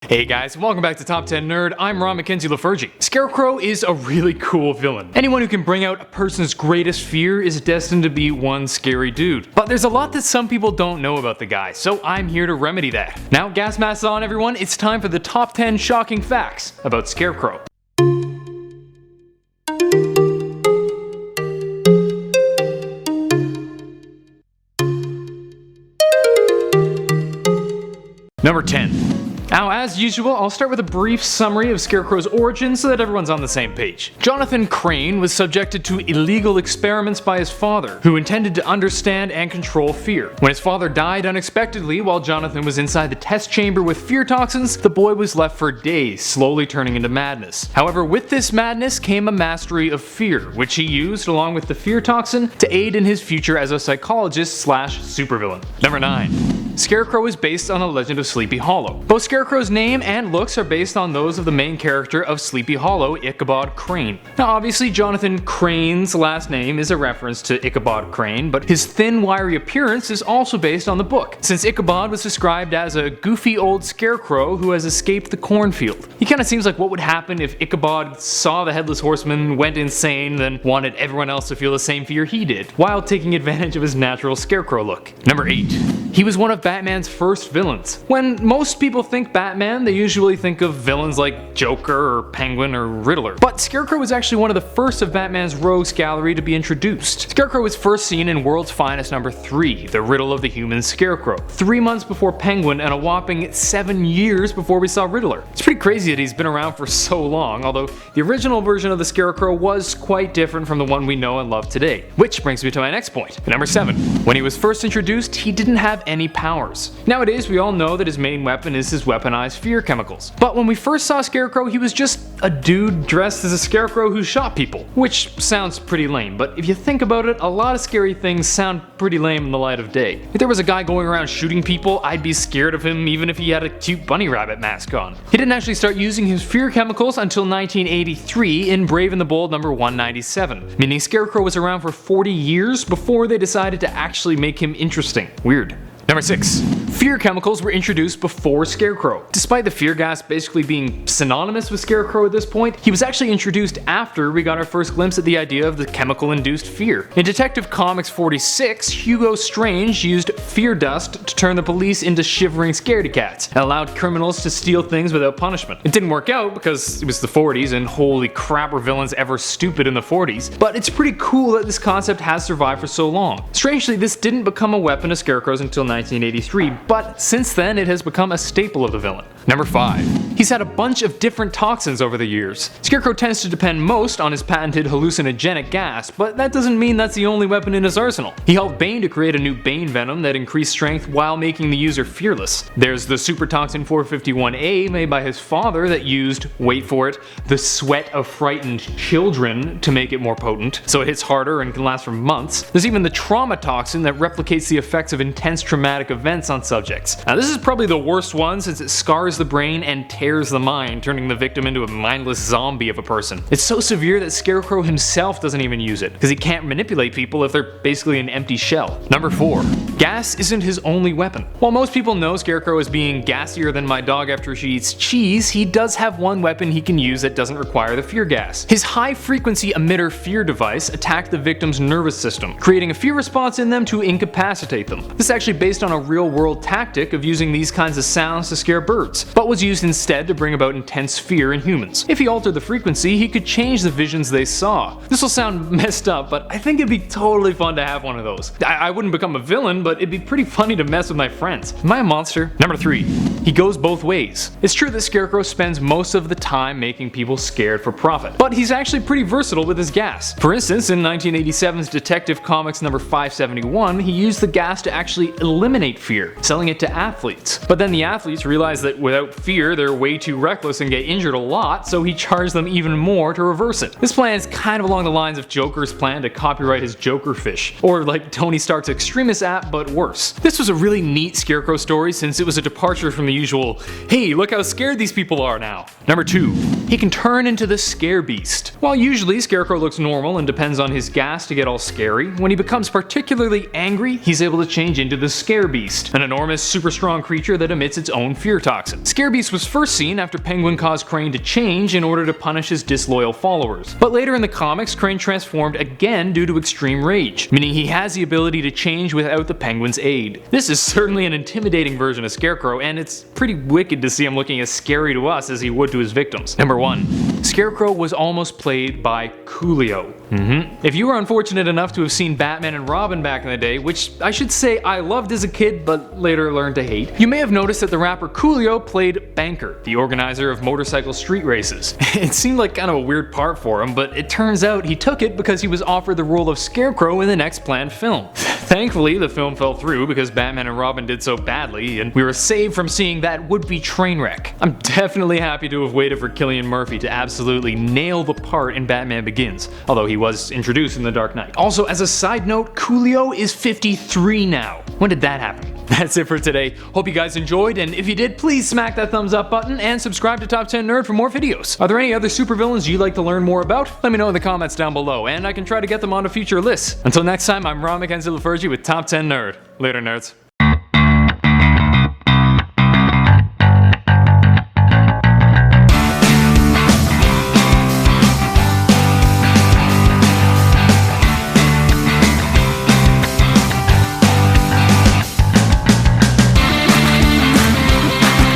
Hey guys, welcome back to Top 10 Nerd. I'm Ron Mackenzie Lafergie. Scarecrow is a really cool villain. Anyone who can bring out a person's greatest fear is destined to be one scary dude. But there's a lot that some people don't know about the guy, so I'm here to remedy that. Now, gas masks on everyone, it's time for the top 10 shocking facts about Scarecrow. Number 10. Now, as usual, I'll start with a brief summary of Scarecrow's origin so that everyone's on the same page. Jonathan Crane was subjected to illegal experiments by his father, who intended to understand and control fear. When his father died unexpectedly while Jonathan was inside the test chamber with fear toxins, the boy was left for days, slowly turning into madness. However, with this madness came a mastery of fear, which he used along with the fear toxin to aid in his future as a psychologist / supervillain. Number 9. Scarecrow is based on the legend of Sleepy Hollow. Both Scarecrow's name and looks are based on those of the main character of Sleepy Hollow, Ichabod Crane. Now obviously Jonathan Crane's last name is a reference to Ichabod Crane, but his thin, wiry appearance is also based on the book, since Ichabod was described as a goofy old scarecrow who has escaped the cornfield. He kinda seems like what would happen if Ichabod saw the Headless Horseman, went insane, then wanted everyone else to feel the same fear he did, while taking advantage of his natural scarecrow look. Number 8. He was one of Batman's first villains. When most people think Batman, they usually think of villains like Joker or Penguin or Riddler. But Scarecrow was actually one of the first of Batman's rogues gallery to be introduced. Scarecrow was first seen in World's Finest number 3, The Riddle of the Human Scarecrow, 3 months before Penguin and a whopping 7 years before we saw Riddler. It's pretty crazy that he's been around for so long, although the original version of the Scarecrow was quite different from the one we know and love today. Which brings me to my next point. Number 7. When he was first introduced, he didn't have any powers. Nowadays, we all know that his main weapon is his weaponized fear chemicals. But when we first saw Scarecrow, he was just a dude dressed as a scarecrow who shot people. Which sounds pretty lame, but if you think about it, a lot of scary things sound pretty lame in the light of day. If there was a guy going around shooting people, I'd be scared of him even if he had a cute bunny rabbit mask on. He didn't actually start using his fear chemicals until 1983 in Brave and the Bold number 197, meaning Scarecrow was around for 40 years before they decided to actually make him interesting. Weird. Number 6. Fear chemicals were introduced before Scarecrow. Despite the fear gas basically being synonymous with Scarecrow at this point, he was actually introduced after we got our first glimpse at the idea of the chemical-induced fear. In Detective Comics 46, Hugo Strange used fear dust to turn the police into shivering scaredy cats and allowed criminals to steal things without punishment. It didn't work out because it was the 40s and holy crap were villains ever stupid in the 40s, but it's pretty cool that this concept has survived for so long. Strangely, this didn't become a weapon of Scarecrow's until 1983, but since then it has become a staple of the villain. Number 5. He's had a bunch of different toxins over the years. Scarecrow tends to depend most on his patented hallucinogenic gas, but that doesn't mean that's the only weapon in his arsenal. He helped Bane to create a new Bane venom that increased strength while making the user fearless. There's the super toxin 451A made by his father that used, wait for it, the sweat of frightened children to make it more potent, so it hits harder and can last for months. There's even the trauma toxin that replicates the effects of intense traumatic events on subjects. Now this is probably the worst one since it scars the brain and tears the mind, turning the victim into a mindless zombie of a person. It's so severe that Scarecrow himself doesn't even use it, because he can't manipulate people if they're basically an empty shell. Number 4. Gas isn't his only weapon. While most people know Scarecrow as being gassier than my dog after she eats cheese, he does have one weapon he can use that doesn't require the fear gas. His high-frequency emitter fear device attacked the victim's nervous system, creating a fear response in them to incapacitate them. This is actually based on a real-world tactic of using these kinds of sounds to scare birds, but was used instead to bring about intense fear in humans. If he altered the frequency, he could change the visions they saw. This will sound messed up, but I think it'd be totally fun to have one of those. I wouldn't become a villain, but it'd be pretty funny to mess with my friends. Am I a monster? Number 3. He goes both ways. It's true that Scarecrow spends most of the time making people scared for profit, but he's actually pretty versatile with his gas. For instance, in 1987's Detective Comics number 571, he used the gas to actually eliminate fear, selling it to athletes. But then the athletes realized that without fear, they're way too reckless and get injured a lot, so he charged them even more to reverse it. This plan is kind of along the lines of Joker's plan to copyright his Joker fish, or like Tony Stark's Extremis app, but worse. This was a really neat Scarecrow story since it was a departure from the usual, hey, look how scared these people are now. Number 2. He can turn into the Scare Beast. While usually Scarecrow looks normal and depends on his gas to get all scary, when he becomes particularly angry, he's able to change into the Scare Beast, an enormous, super strong creature that emits its own fear toxin. Scare Beast was first seen after Penguin caused Crane to change in order to punish his disloyal followers. But later in the comics, Crane transformed again due to extreme rage, meaning he has the ability to change without the Penguin's aid. This is certainly an intimidating version of Scarecrow, and it's pretty wicked to see him looking as scary to us as he would to his victims. Number 1. Scarecrow was almost played by COOLIO. If you were unfortunate enough to have seen Batman and Robin back in the day, which I should say I loved as a kid but later learned to hate, you may have noticed that the rapper COOLIO played Banker, the organizer of motorcycle street races. It seemed like kind of a weird part for him, but it turns out he took it because he was offered the role of Scarecrow in the next planned film. Thankfully, the film fell through because Batman and Robin did so badly, and we were saved from seeing that would-be train wreck. I'm definitely happy to have waited for Cillian Murphy to absolutely nail the part in Batman Begins, although he was introduced in The Dark Knight. Also, as a side note, COOLIO is 53 now. When did that happen? That's it for today. Hope you guys enjoyed, and if you did, please smack that thumbs up button and subscribe to Top 10 Nerd for more videos. Are there any other supervillains you'd like to learn more about? Let me know in the comments down below, and I can try to get them onto future lists. Until next time, I'm Ron McKenzie LaFergie with Top 10 Nerd. Later, nerds.